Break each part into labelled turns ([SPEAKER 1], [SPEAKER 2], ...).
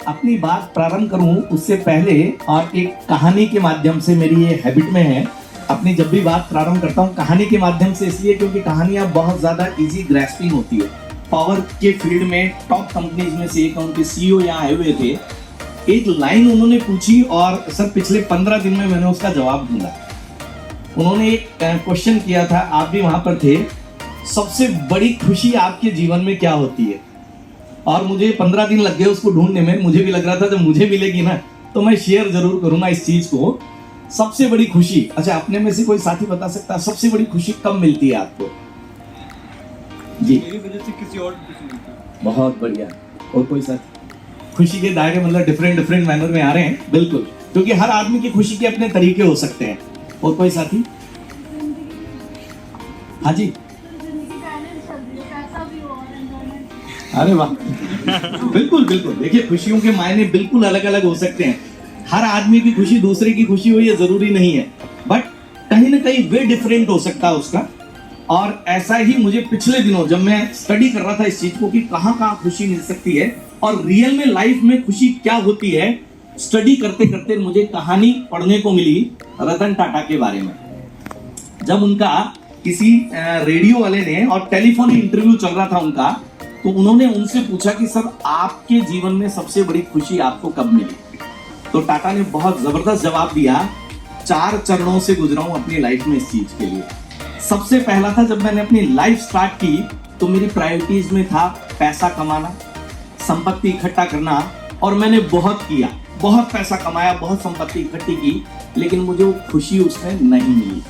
[SPEAKER 1] अपनी बात प्रारंभ करूं उससे पहले और एक कहानी के माध्यम से, मेरी ये हैबिट में है अपनी जब भी बात प्रारंभ करता हूं कहानी के माध्यम से, इसलिए क्योंकि कहानियां बहुत ज्यादा इजी ग्रैस्पिंग होती है। पावर के फील्ड में टॉप कंपनीज में से एक उनके सीईओ यहाँ आए हुए थे। एक लाइन उन्होंने पूछी और सर पिछले 15 दिन में मैंने उसका जवाब ढूंढा। उन्होंने एक क्वेश्चन किया था, आप भी वहां पर थे, सबसे बड़ी खुशी आपके जीवन में क्या होती है? और मुझे 15 दिन लग गए उसको ढूंढने में। मुझे भी लग रहा था जब मुझे मिलेगी ना तो मैं शेयर जरूर करूंगा इस चीज को। सबसे बड़ी खुशी, अच्छा अपने में से कोई साथी बता सकता है सबसे बड़ी खुशी कब मिलती है आपको? जी
[SPEAKER 2] मेरी वजह से किसी और को खुशी मिलती है।
[SPEAKER 1] बहुत बढ़िया। और कोई साथी? खुशी के दायरे मतलब डिफरेंट मैनर में आ रहे हैं, बिल्कुल, क्योंकि हर आदमी की खुशी के अपने तरीके हो सकते हैं। और कोई साथी? हाँ जी, अरे वाह बिल्कुल बिल्कुल। देखिए खुशियों के मायने बिल्कुल अलग अलग हो सकते हैं। हर आदमी की खुशी दूसरे की खुशी हो ये जरूरी नहीं है, बट कहीं ना कहीं वे डिफरेंट हो सकता है उसका। और ऐसा ही मुझे पिछले दिनों जब मैं स्टडी कर रहा था इस चीज को कि कहाँ कहाँ खुशी मिल सकती है और रियल में लाइफ में खुशी क्या होती है, स्टडी करते करते मुझे कहानी पढ़ने को मिली रतन टाटा के बारे में। जब उनका किसी रेडियो वाले ने और टेलीफोन इंटरव्यू चल रहा था उनका, तो उन्होंने उनसे पूछा कि सर आपके जीवन में सबसे बड़ी खुशी आपको कब मिली? तो टाटा ने बहुत जबरदस्त जवाब दिया, 4 चरणों से गुजरा हूं अपनी लाइफ में इस चीज के लिए। सबसे पहला था जब मैंने अपनी लाइफ स्टार्ट की तो मेरी प्रायोरिटीज में था पैसा कमाना, संपत्ति इकट्ठा करना, और मैंने बहुत किया, बहुत पैसा कमाया, बहुत संपत्ति इकट्ठी की, लेकिन मुझे वो खुशी उसमें नहीं मिली।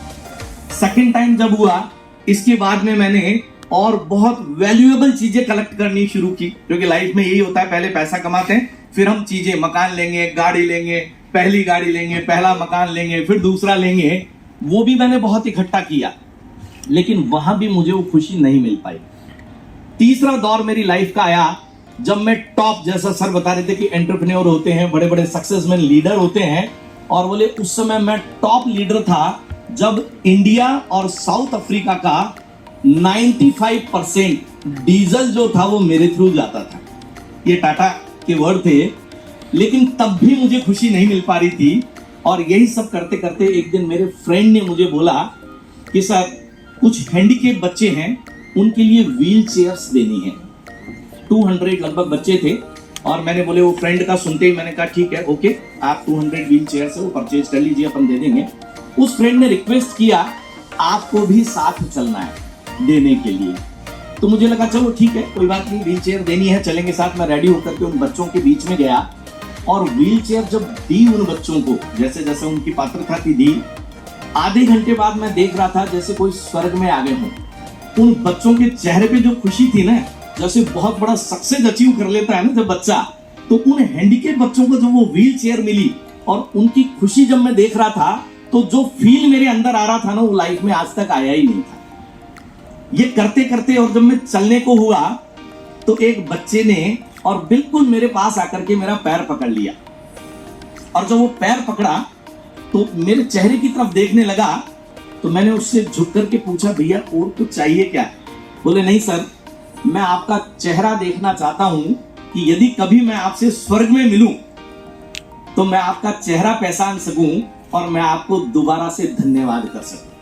[SPEAKER 1] सेकेंड टाइम जब हुआ, इसके बाद में मैंने और बहुत वैल्यूएबल चीजें कलेक्ट करनी शुरू की, क्योंकि लाइफ में यही होता है, पहले पैसा कमाते हैं, फिर हम चीजें, मकान लेंगे, गाड़ी लेंगे, पहली गाड़ी लेंगे, पहला मकान लेंगे, फिर दूसरा लेंगे। वो भी मैंने बहुत इकट्ठा किया, लेकिन वहां भी मुझे वो खुशी नहीं मिल पाई। तीसरा दौर मेरी लाइफ का आया जब मैं टॉप, जैसा सर बता रहे थे कि एंटरप्रेन्योर होते हैं, बड़े बड़े सक्सेसमैन लीडर होते हैं, और बोले उस समय मैं टॉप लीडर था जब इंडिया और साउथ अफ्रीका का 95% डीजल जो था वो मेरे थ्रू जाता था। ये टाटा के वर्ड थे, लेकिन तब भी मुझे खुशी नहीं मिल पा रही थी। और यही सब करते करते एक दिन मेरे फ्रेंड ने मुझे बोला कि सर कुछ हैंडीकेप बच्चे हैं, उनके लिए व्हील चेयर्स देनी है। 200 लगभग बच्चे थे, और मैंने बोले, वो फ्रेंड का सुनते ही मैंने कहा ठीक है, ओके, आप 200 व्हील चेयर्स है वो परचेज कर लीजिए, अपन दे देंगे। उस फ्रेंड ने रिक्वेस्ट किया आपको भी साथ चलना है देने के लिए। तो मुझे लगा चलो ठीक है, कोई बात नहीं, व्हील चेयर देनी है, चलेंगे साथ। मैं रेडी होकर के उन बच्चों के बीच में गया और व्हील चेयर जब दी उन बच्चों को, जैसे जैसे उनकी पात्रता थी दी, आधे घंटे बाद मैं देख रहा था जैसे कोई स्वर्ग में आ गए हों। उन बच्चों के चेहरे पे जो खुशी थी ना, जैसे बहुत बड़ा सक्सेस अचीव कर लेता है ना जब बच्चा, तो उन हैंडीकेप बच्चों को जब वो व्हील चेयर मिली और उनकी खुशी जब मैं देख रहा था, तो जो फील मेरे अंदर आ रहा था ना, वो लाइफ में आज तक आया ही नहीं था। ये करते करते और जब मैं चलने को हुआ तो एक बच्चे ने और बिल्कुल मेरे पास आकर के मेरा पैर पकड़ लिया, और जब वो पैर पकड़ा तो मेरे चेहरे की तरफ देखने लगा। तो मैंने उससे झुक करके पूछा, भैया और कुछ चाहिए क्या? बोले नहीं सर, मैं आपका चेहरा देखना चाहता हूं कि यदि कभी मैं आपसे स्वर्ग में मिलूं तो मैं आपका चेहरा पहचान सकूं और मैं आपको दोबारा से धन्यवाद कर सकूं।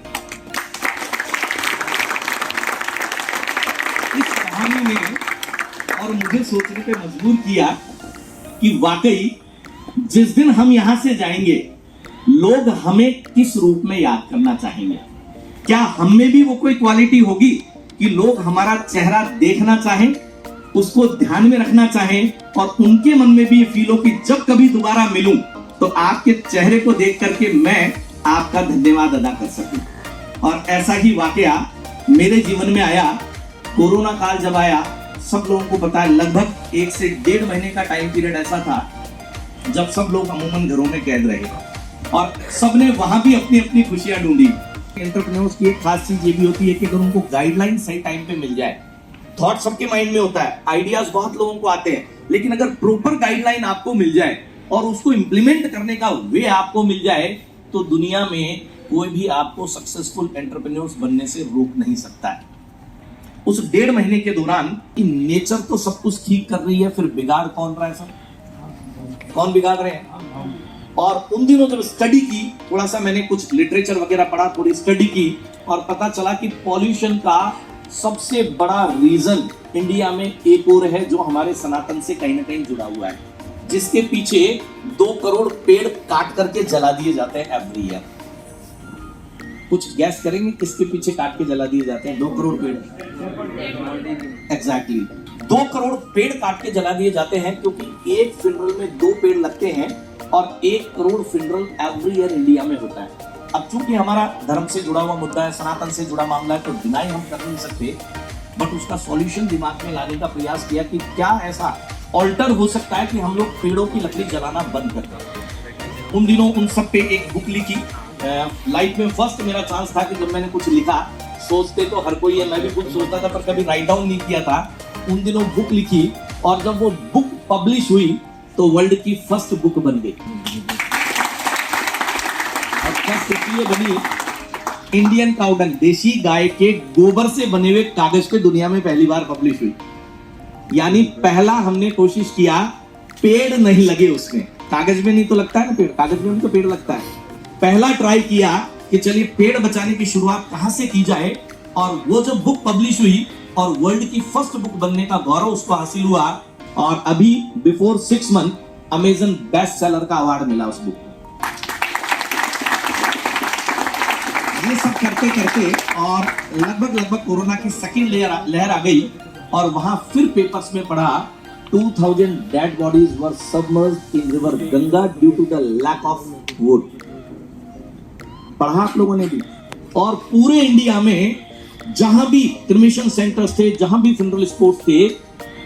[SPEAKER 1] इस कहानी ने और मुझे सोचने पे मजबूर किया कि वाकई जिस दिन हम यहां से जाएंगे, लोग हमें किस रूप में याद करना चाहेंगे? क्या हम में भी वो कोई क्वालिटी होगी कि लोग हमारा चेहरा देखना चाहें, उसको ध्यान में रखना चाहें, और उनके मन में भी ये फील हो कि जब कभी दोबारा मिलूं तो आपके चेहरे को देख करके मैं आपका धन्यवाद अदा कर सकूं। और ऐसा ही वाकया मेरे जीवन में आया। कोरोना काल जब आया, सब लोगों को पता है, लगभग 1 से 1.5 महीने का टाइम पीरियड ऐसा था जब सब लोग अमूमन घरों में कैद रहे और सबने वहां भी अपनी अपनी खुशियां ढूंढी। एंटरप्रेन्योर्स की एक खास चीज ये भी होती है कि अगर उनको गाइडलाइन सही टाइम पे मिल जाए, थॉट सबके माइंड में होता है, आइडियाज बहुत लोगों को आते हैं, लेकिन अगर प्रॉपर गाइडलाइन आपको मिल जाए और उसको इंप्लीमेंट करने का वे आपको मिल जाए, तो दुनिया में कोई भी आपको सक्सेसफुल एंटरप्रेन्योर्स बनने से रोक नहीं सकता है। उस 1.5 महीने के दौरान नेचर तो सब कुछ ठीक कर रही है, फिर बिगाड़ कौन रहा है सर? कौन बिगाड़ रहे हैं? और उन दिनों जब स्टडी की, थोड़ा सा मैंने कुछ लिटरेचर वगैरह पढ़ा, थोड़ी स्टडी की, और पता चला कि पॉल्यूशन का सबसे बड़ा रीजन इंडिया में एक और है जो हमारे सनातन से कहीं ना कहीं जुड़ा हुआ है, जिसके पीछे 2 करोड़ पेड़ काट करके जला दिए जाते हैं एवरी ईयर। कुछ गैस करेंगे किसके पीछे काट के जला दिए जाते हैं? 2 करोड़ पेड़। एग्जैक्टली 2 करोड़ पेड़ काट के जला दिए जाते हैं, क्योंकि एक फिनरल में 2 पेड़ लगते हैं और 1 crore funeral every year India में होता है। अब चूंकि हमारा धर्म से जुड़ा हुआ मुद्दा है, सनातन से जुड़ा मामला है, तो डिनाई हम कर नहीं सकते, बट उसका सॉल्यूशन दिमाग में लाने का प्रयास किया कि क्या ऐसा ऑल्टर हो सकता है कि हम लोग पेड़ों की लकड़ी जलाना बंद कर दें। उन दिनों उन सब पे एक बुक लिखी। लाइफ में फर्स्ट मेरा चांस था कि जब मैंने कुछ लिखा, सोचते तो हर कोई है, मैं भी कुछ सोचता था पर कभी राइट डाउन नहीं किया था। उन दिनों बुक लिखी और जब वो बुक पब्लिश हुई तो वर्ल्ड की फर्स्ट बुक बन गई। और फर्स्ट इसलिए बनी, इंडियन काउ डंग, देशी गाय के गोबर से बने हुए कागज पे दुनिया में पहली बार पब्लिश हुई। यानी पहला हमने कोशिश किया, पेड़ नहीं लगे उसमें, कागज में नहीं तो लगता है ना पेड़, कागज में तो पेड़ लगता है। पहला ट्राई किया कि चलिए पेड़ बचाने की शुरुआत कहां से की जाए, और वो जब बुक पब्लिश हुई और वर्ल्ड की फर्स्ट बुक बनने का गौरव उसको हासिल हुआ, और अभी before 6 month Amazon best seller का अवार्ड मिला उस बुक को। ये सब करते करते और लगभग कोरोना की सेकेंड लहर आ गई, और वहां फिर पेपर्स में पढ़ा 2000 dead bodies were submerged in river Ganga due to the lack of wood. पढ़ा आप लोगों ने भी। और पूरे इंडिया में जहां भी क्रिमेशन सेंटर्स थे, जहां भी फ्यूनरल स्पॉट्स थे,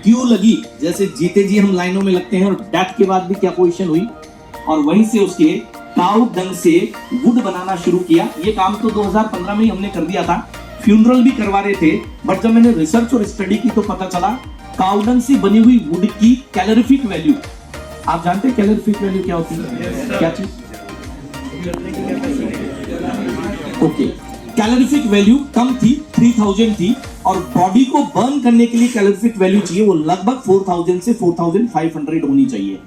[SPEAKER 1] क्यों लगी। जैसे जीते जी हम लाइनों में लगते हैं, और डेथ के बाद भी क्या पोजीशन हुई, और वहीं से उसके काऊ डंग से वुड बनाना शुरू किया। ये काम तो 2015 में ही हमने कर दिया था, फ्यूनरल भी करवा रहे थे, बट जब मैंने रिसर्च और स्टडी की तो पता चला काऊ डंग से बनी हुई वुड की कैलोरीफिक वैल्यू, आप जानते हैं कैलोरीफिक वैल्यू क्या होती है? क्या चीज? ओके, कैलोरीफिक वैल्यू कम थी, 3000 थी, और बॉडी को बर्न करने के लिए कैलोरीफिक वैल्यू चाहिए वो लगभग 4000 से 4500 होनी चाहिए।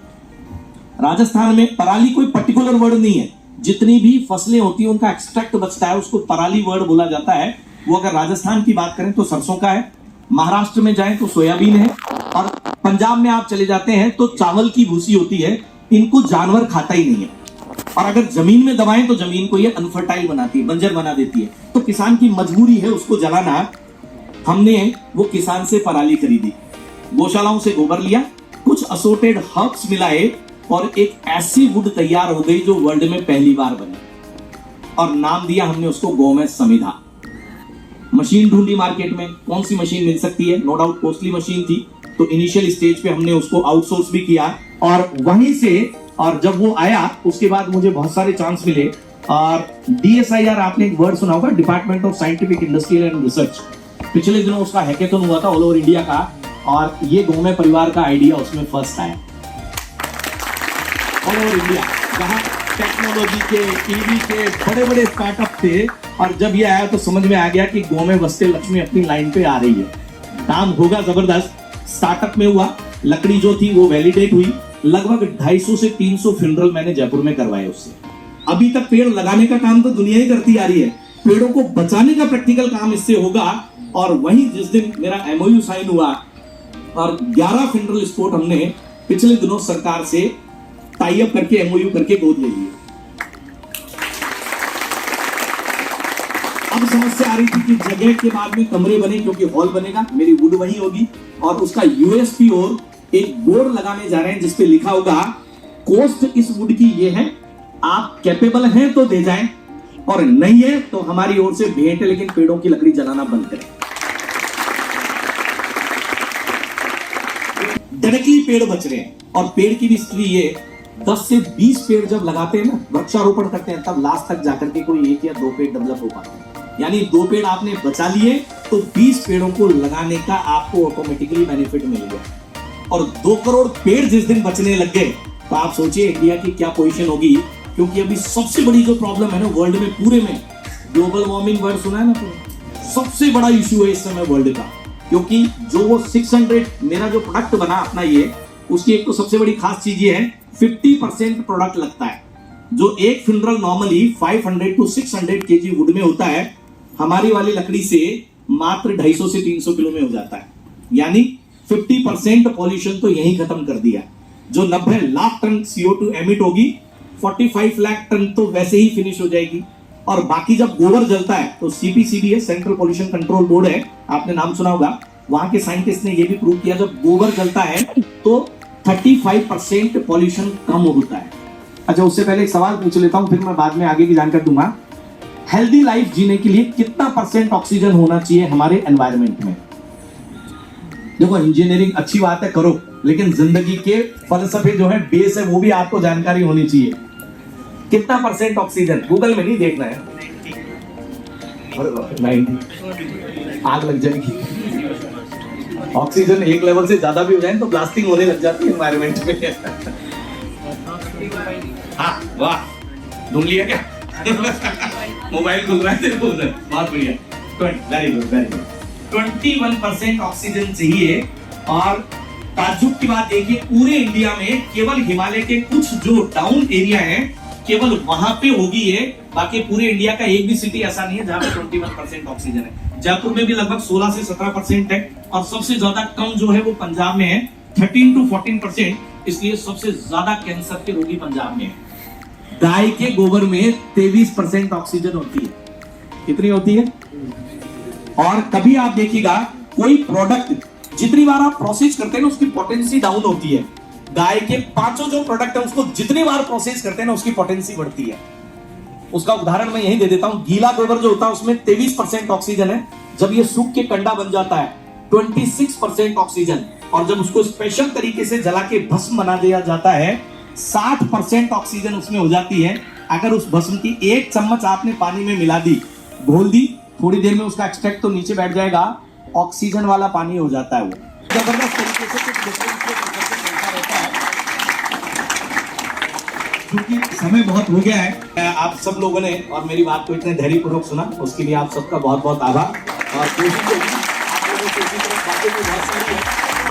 [SPEAKER 1] राजस्थान में पराली कोई पर्टिकुलर वर्ड नहीं है, जितनी भी फसलें होती है उनका एक्सट्रैक्ट बचता है, उसको पराली वर्ड बोला जाता है। वो अगर राजस्थान की बात करें तो सरसों का है, महाराष्ट्र में जाएं तो सोयाबीन है, और पंजाब में आप चले जाते हैं तो चावल की भूसी होती है। इनको जानवर खाता ही नहीं है, और अगर जमीन में दबाएं तो जमीन को ये अनफर्टाइल बनाती है, बंजर बना देती है। तो किसान की मजबूरी है उसको जलाना। हमने वो किसान से पराली खरीदी, गौशालाओं से गोबर लिया, कुछ असोर्टेड हर्ब्स मिलाए, और एक ऐसी वुड तैयार हो गई जो वर्ल्ड में पहली बार बनी, और नाम दिया हमने उसको गौमेस समिधा। मशीन ढूंढी मार्केट में, कौन सी मशीन मिल सकती है, नो डाउट कॉस्टली मशीन थी, तो इनिशियल स्टेज पे हमने उसको आउटसोर्स भी किया, और वहीं से, और जब वो आया उसके बाद मुझे बहुत सारे चांस मिले। और DSIR, आपने एक वर्ड सुना होगा, department of scientific industrial and research, पिछले दिनों उसका हैकेथॉन हुआ था ऑल ओवर इंडिया का, और ये गौमे परिवार का आइडिया उसमें फर्स्ट आया ऑल ओवर इंडिया, जहां टेक्नोलॉजी के, टीवी के बड़े बड़े स्टार्टअप थे, और जब ये आया तो समझ में आ गया कि गौमे वस्ते लक्ष्मी अपनी लाइन पे आ रही है, काम होगा जबरदस्त। स्टार्टअप में हुआ, लकड़ी जो थी वो वैलिडेट हुई, लगभग 250 से 300 फ्यूनरल मैंने जयपुर में करवाए उससे। अभी तक पेड़ लगाने का काम तो दुनिया ही करती आ रही है, पेड़ों को बचाने का प्रैक्टिकल काम इससे होगा। और वहीं जिस दिन मेरा MOU साइन हुआ और 11 फ्यूनरल स्पॉट हमने पिछले दिनों सरकार से टाई अप करके MOU करके गोद ले लिए। अब समस्या आ रही थी कि जगह के बाद में कमरे बने, क्योंकि हॉल बनेगा, मेरी वुड वहीं होगी, और उसका USP और एक बोर्ड लगाने जा रहे हैं जिसपे लिखा होगा कॉस्ट इस वुड की ये है, आप कैपेबल हैं तो दे जाएं, और नहीं है तो हमारी ओर से भेंट है, लेकिन पेड़ों की लकड़ी जलाना बंद करें। डायरेक्टली पेड़ बच रहे हैं। और पेड़ की भी हिस्ट्री ये, 10 से 20 पेड़ जब लगाते हैं ना, वृक्षारोपण करते हैं, तब लास्ट तक जाकर के कोई 1 या 2 पेड़ डेवलप हो पाते हैं। यानी 2 पेड़ आपने बचा लिए तो 20 पेड़ों को लगाने का आपको ऑटोमेटिकली बेनिफिट मिल गया। और 2 करोड़ पेड़ जिस दिन बचने लग गए तो आप सोचिए इंडिया की क्या पोजीशन होगी। क्योंकि अभी सबसे बड़ी जो प्रॉब्लम है ना वर्ल्ड में, पूरे में, ग्लोबल वार्मिंग वर्ड सुना है ना, सबसे बड़ा इश्यू है इस समय वर्ल्ड का। क्योंकि जो वो 600 मेरा जो प्रोडक्ट बना अपना ये, उसकी एक तो सबसे बड़ी खास चीज ये है 50% प्रोडक्ट लगता है। जो एक funeral normally 500 to 600 kg would में होता है, हमारी वाली लकड़ी से मात्र 250 से 300 किलो में हो जाता है। यानी 50% पॉल्यूशन तो यही खत्म कर दिया। जो 90 लाख टन CO2 एमिट होगी, 45 लाख टन तो वैसे ही फिनिश हो जाएगी। और बाकी जब गोबर जलता है तो CPCB है, सेंट्रल पॉल्यूशन कंट्रोल बोर्ड है, आपने नाम सुना होगा, वहां के साइंटिस्ट ने यह भी प्रूव किया जब गोबर जलता है तो 35% पॉल्यूशन कम होता है। अच्छा, उससे पहले एक सवाल पूछ लेता हूं, फिर मैं बाद में आगे की जानकारी दूंगा। हेल्दी लाइफ जीने के लिए कितना % ऑक्सीजन होना चाहिए हमारे एनवायरनमेंट में? देखो, इंजीनियरिंग अच्छी बात है, करो, लेकिन जिंदगी के फलसफे जो है, बेस है, वो भी आपको जानकारी होनी चाहिए। कितना % ऑक्सीजन? गूगल में नहीं देखना है। 90, आग लग जाएगी। ऑक्सीजन एक लेवल से ज्यादा भी हो जाए तो ब्लास्टिंग होने लग जाती है एनवायरनमेंट में। हाँ, वाह, ढूंढ लिया क्या? मोबाइल खुल रहा है तेरे को उधर, बहुत बढ़िया, very good, very good. 21% oxygen चाहिए। और ताज्जुब की बात देखिए, पूरे इंडिया में केवल हिमालय के कुछ जो डाउन एरिया है, केवल वहां पे होगी ये, बाकी पूरे इंडिया का एक भी सिटी ऐसा नहीं है जहां पे 21% ऑक्सीजन है। जयपुर में भी लगभग 16 से 17% है, और सबसे ज्यादा कम जो है वो पंजाब में है, 13 to 14%। इसलिए सबसे ज्यादा कैंसर के रोगी पंजाब में है। गाय के गोबर में 23% ऑक्सीजन होती है। कितनी होती है? और कभी आप देखिएगा, कोई प्रोडक्ट जितनी बार आप प्रोसेस करते हैं ना, उसकी पोटेंसी डाउन होती है। गाय के 5 जो प्रोडक्ट है, उसको जितनी बार प्रोसेस करते हैं ना, उसकी पोटेंसी बढ़ती है। उसका उदाहरण मैं यही दे देता हूं। गीला गोबर जो होता है उसमें 23% ऑक्सीजन है। जब ये सूख के कंडा बन जाता है, 26% ऑक्सीजन। और जब उसको स्पेशल तरीके से जला के भस्म बना दिया जाता है, 60% ऑक्सीजन उसमें हो जाती है। अगर उस भस्म की 1 चम्मच आपने पानी में मिला दी, घोल दी, थोड़ी देर में उसका एक्सट्रैक्ट तो नीचे बैठ जाएगा, ऑक्सीजन वाला पानी हो जाता है वो। जबरदस्त तरीके से कुछ डिफरेंशिएट चलता रहता है। क्योंकि समय बहुत हो गया है, आप सब लोगों ने और मेरी बात को इतने धैर्यपूर्वक सुना, उसके लिए आप सबका बहुत बहुत आभार। और कोशिश होगी आप लोगों से इसी तरह बातें भी बहुत सारी है,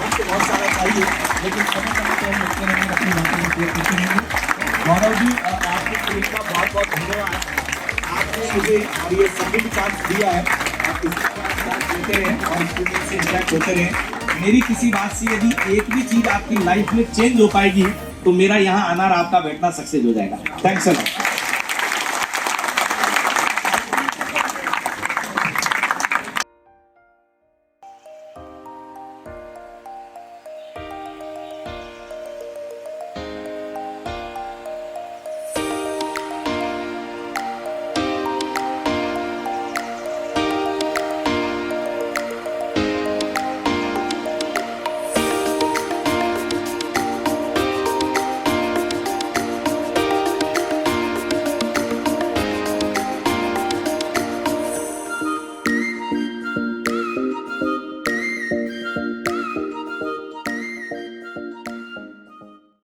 [SPEAKER 1] आपसे बहुत सारा चाहिए, लेकिन समय समय पर हम मिलते रहेंगे, अपनी बातों को शेयर करते रहेंगे। गौरव जी, आपको पुलिस का बहुत बहुत धन्यवाद। आपने मुझे और ये सबमिट चांस दिया है, आप इसी तरह देते रहें और स्टूडेंट से इंटरेक्ट होते रहें। मेरी किसी बात से यदि एक भी चीज आपकी लाइफ में चेंज हो पाएगी, तो मेरा यहाँ आना और आपका बैठना सक्सेस हो जाएगा। Thanks a lot.